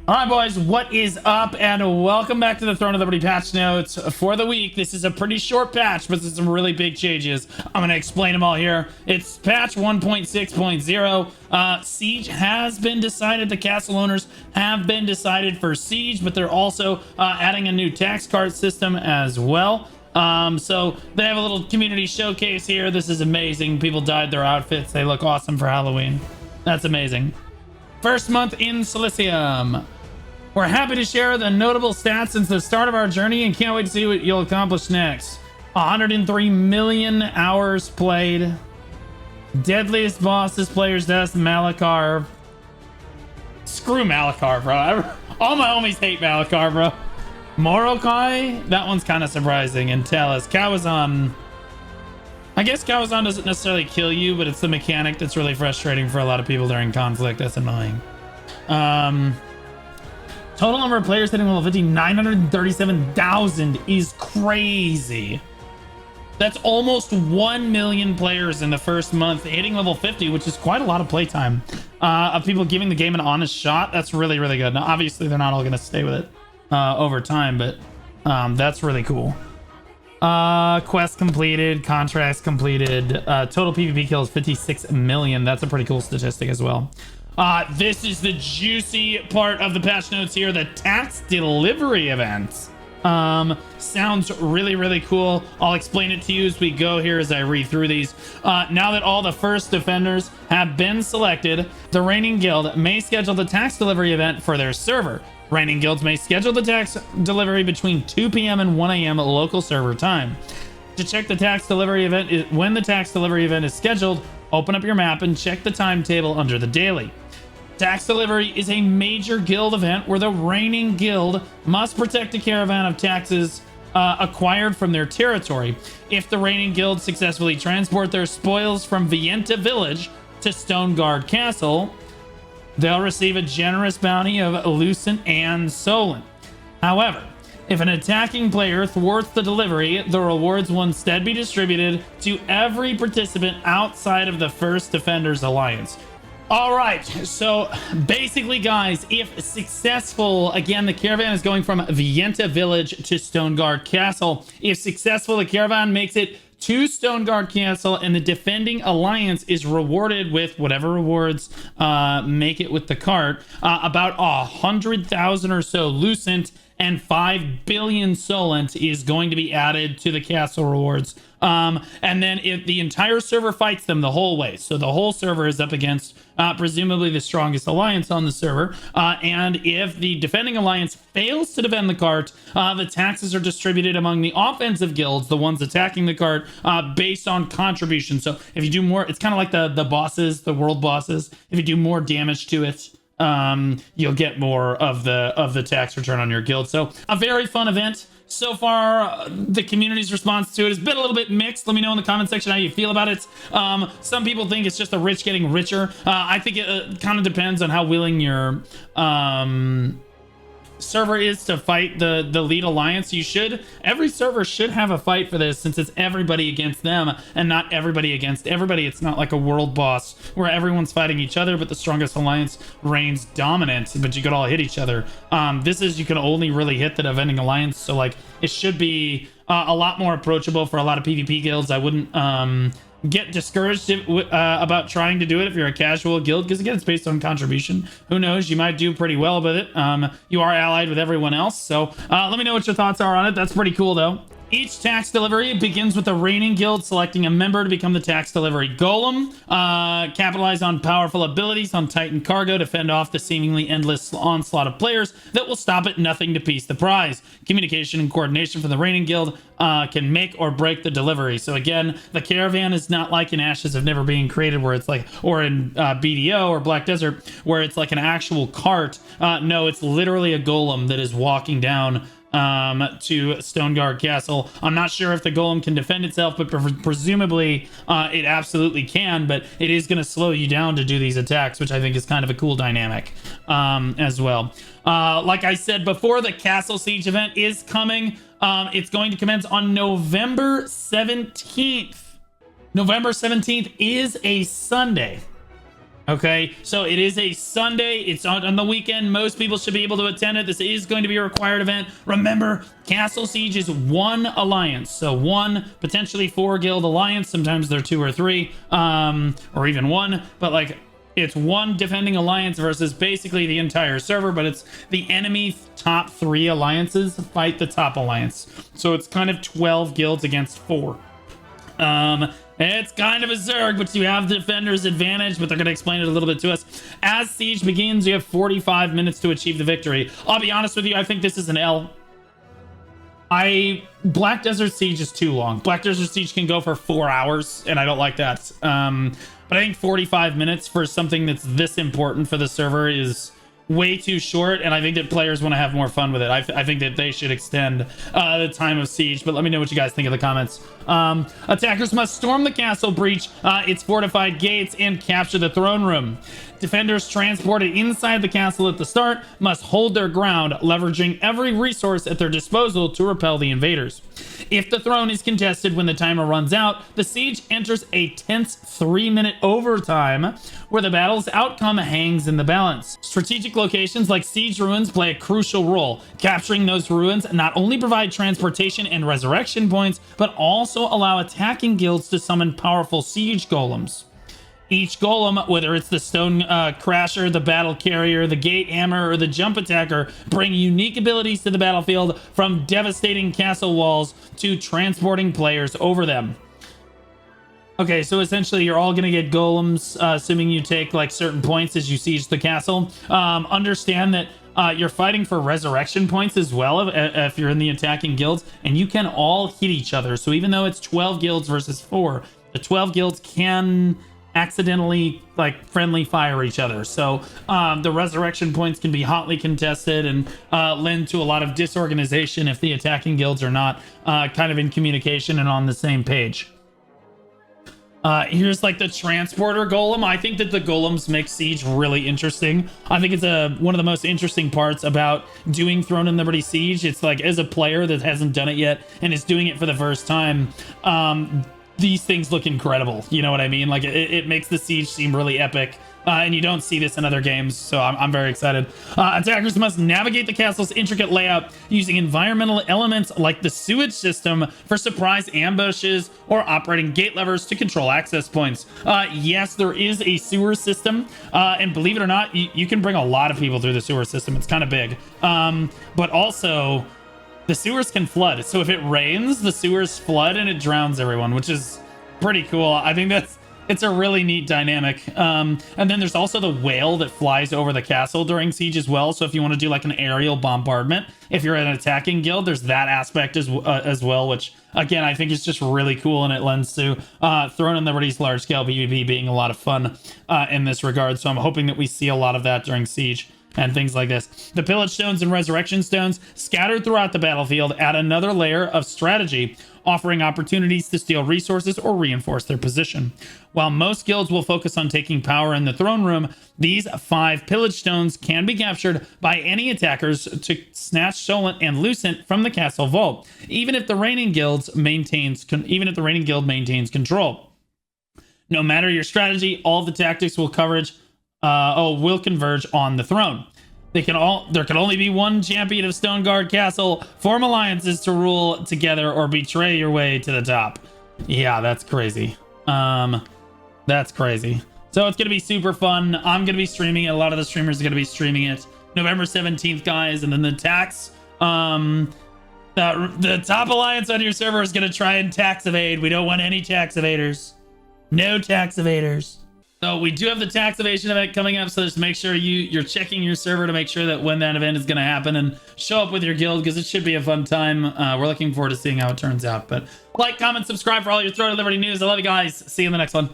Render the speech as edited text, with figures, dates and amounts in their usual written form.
All right, boys, what is up? And welcome back to the Throne of Liberty patch notes for the week. This is a pretty short patch, but there's some really big changes. I'm going to explain them all here. It's patch 1.6.0. Siege has been decided. The castle owners have been decided for Siege, but they're also adding a new tax card system as well. So they have a little community showcase here. This is amazing. People dyed their outfits. They look awesome for Halloween. That's amazing. First month in Silicium. We're happy to share the notable stats since the start of our journey and can't wait to see what you'll accomplish next. 103 million hours played. Deadliest bosses, players deaths, Malakar. Screw Malakar, bro. All my homies hate Malakar, bro. Morokai, that one's kind of surprising. And Talis, Kawazan. I guess Kawazan doesn't necessarily kill you, but it's the mechanic that's really frustrating for a lot of people during conflict. That's annoying. Total number of players hitting level 50, 937,000 is crazy. That's almost 1 million players in the first month hitting level 50, which is quite a lot of playtime. Of people giving the game an honest shot. That's really, really good. Now, obviously, they're not all going to stay with it over time, but that's really cool. Quest completed, contracts completed, total PvP kills 56 million. That's a pretty cool statistic as well. This is the juicy part of the patch notes here, the tax delivery event. Sounds really, really cool. I'll explain it to you as we go here as I read through these. Now that all the first defenders have been selected, the reigning guild may schedule the tax delivery event for their server. Reigning guilds may schedule the tax delivery between 2 p.m. and 1 a.m. local server time. To check the tax delivery event, when the tax delivery event is scheduled, open up your map and check the timetable under the daily. Tax delivery is a major guild event where the reigning guild must protect a caravan of taxes acquired from their territory. If the reigning guild successfully transport their spoils from Vienta village to Stoneguard Castle, they'll receive a generous bounty of Lucent and Solent. However, if an attacking player thwarts the delivery, the rewards will instead be distributed to every participant outside of the First Defenders Alliance. All right, so basically, guys, if successful, again, the caravan is going from Vienta village to Stoneguard Castle. If successful, the caravan makes it to Stoneguard Castle, and the defending alliance is rewarded with whatever rewards make it with the cart. About 100,000 or so Lucent and 5 billion Solent is going to be added to the castle rewards. And then if the entire server fights them the whole way, so the whole server is up against presumably the strongest alliance on the server. And if the defending alliance fails to defend the cart, the taxes are distributed among the offensive guilds, the ones attacking the cart, based on contribution. So if you do more, it's kind of like the bosses, the world bosses. If you do more damage to it, you'll get more of the tax return on your guild. So a very fun event. So far, the community's response to it has been a little bit mixed. Let me know in the comment section how you feel about it. Some people think it's just the rich getting richer. I think it kind of depends on how willing your server is to fight the lead alliance. Every server should have a fight for this, since it's everybody against them and not everybody against everybody. It's not like a world boss where everyone's fighting each other, but the strongest alliance reigns dominant, but you could all hit each other. This is, you can only really hit the defending alliance, so like it should be a lot more approachable for a lot of PvP guilds. I wouldn't get discouraged about trying to do it if you're a casual guild, because again, it's based on contribution. Who knows, you might do pretty well with it. You are allied with everyone else, so let me know what your thoughts are on it. That's pretty cool though. Each tax delivery begins with the reigning guild selecting a member to become the tax delivery golem. Capitalize on powerful abilities on Titan Cargo to fend off the seemingly endless onslaught of players that will stop at nothing to piece the prize. Communication and coordination from the reigning guild can make or break the delivery. So again, the caravan is not like in Ashes of Never Being Created, where it's like, or in BDO or Black Desert, where it's like an actual cart. No, it's literally a golem that is walking down to Stoneguard Castle. I'm not sure if the golem can defend itself, but presumably it absolutely can, but it is going to slow you down to do these attacks, which I think is kind of a cool dynamic as well. Like I said before, the Castle Siege event is coming. It's going to commence on November 17th. November 17th is a Sunday. Okay, so it is a Sunday. It's on the weekend. Most people should be able to attend it. This is going to be a required event. Remember, Castle Siege is one alliance. So one, potentially 4 guild alliance. Sometimes they're 2 or 3, or even 1. But like, it's one defending alliance versus basically the entire server. But it's the enemy top 3 alliances fight the top alliance. So it's kind of 12 guilds against 4. It's kind of a Zerg, but you have the defender's advantage, but they're going to explain it a little bit to us. As Siege begins, you have 45 minutes to achieve the victory. I'll be honest with you, I think this is an L. Black Desert Siege is too long. Black Desert Siege can go for 4 hours, and I don't like that. But I think 45 minutes for something that's this important for the server is way too short, and I think that players want to have more fun with it. I think that they should extend the time of siege, but let me know what you guys think in the comments. Attackers must storm the castle, breach its fortified gates, and capture the throne room. Defenders transported inside the castle at the start must hold their ground, leveraging every resource at their disposal to repel the invaders. If the throne is contested when the timer runs out, the siege enters a tense 3-minute overtime where the battle's outcome hangs in the balance. Strategic locations like siege ruins play a crucial role. Capturing those ruins not only provide transportation and resurrection points, but also allow attacking guilds to summon powerful siege golems. Each golem, whether it's the stone crasher, the battle carrier, the gate hammer, or the jump attacker, bring unique abilities to the battlefield, from devastating castle walls to transporting players over them. Okay, so essentially you're all going to get golems, assuming you take like certain points as you siege the castle. Understand that you're fighting for resurrection points as well if you're in the attacking guilds, and you can all hit each other. So even though it's 12 guilds versus 4, the 12 guilds can accidentally like friendly fire each other. So the resurrection points can be hotly contested and lend to a lot of disorganization if the attacking guilds are not kind of in communication and on the same page. Here's like the transporter golem. I think that the golems make siege really interesting. I think it's one of the most interesting parts about doing Throne and Liberty Siege. It's like, as a player that hasn't done it yet and is doing it for the first time, these things look incredible. You know what I mean? Like it makes the siege seem really epic. And you don't see this in other games, so I'm very excited. Attackers must navigate the castle's intricate layout using environmental elements like the sewage system for surprise ambushes, or operating gate levers to control access points. Yes, there is a sewer system, and believe it or not, you can bring a lot of people through the sewer system. It's kind of big. But also, the sewers can flood. So if it rains, the sewers flood and it drowns everyone, which is pretty cool. I think it's a really neat dynamic. And then there's also the whale that flies over the castle during siege as well. So if you want to do like an aerial bombardment, if you're an attacking guild, there's that aspect as well, which again, I think is just really cool, and it lends to Throne and Liberty's large scale PvP being a lot of fun in this regard. So I'm hoping that we see a lot of that during siege and things like this. The pillage stones and resurrection stones scattered throughout the battlefield add another layer of strategy, offering opportunities to steal resources or reinforce their position. While most guilds will focus on taking power in the throne room, these 5 pillage stones can be captured by any attackers to snatch, stolen, and loosen from the castle vault, even if the reigning guild maintains control. No matter your strategy, all the tactics will converge on the throne. There can only be one champion of Stoneguard Castle. Form alliances to rule together or betray your way to the top. Yeah, that's crazy. That's crazy. So it's gonna be super fun. I'm gonna be streaming it. A lot of the streamers are gonna be streaming it November 17th, guys. And then the tax, the top alliance on your server is gonna try and tax evade. We don't want any tax evaders. No tax evaders. So we do have the tax evasion event coming up, so just make sure you're checking your server to make sure that when that event is going to happen, and show up with your guild, because it should be a fun time. We're looking forward to seeing how it turns out. But like, comment, subscribe for all your Throne of Liberty news. I love you guys. See you in the next one.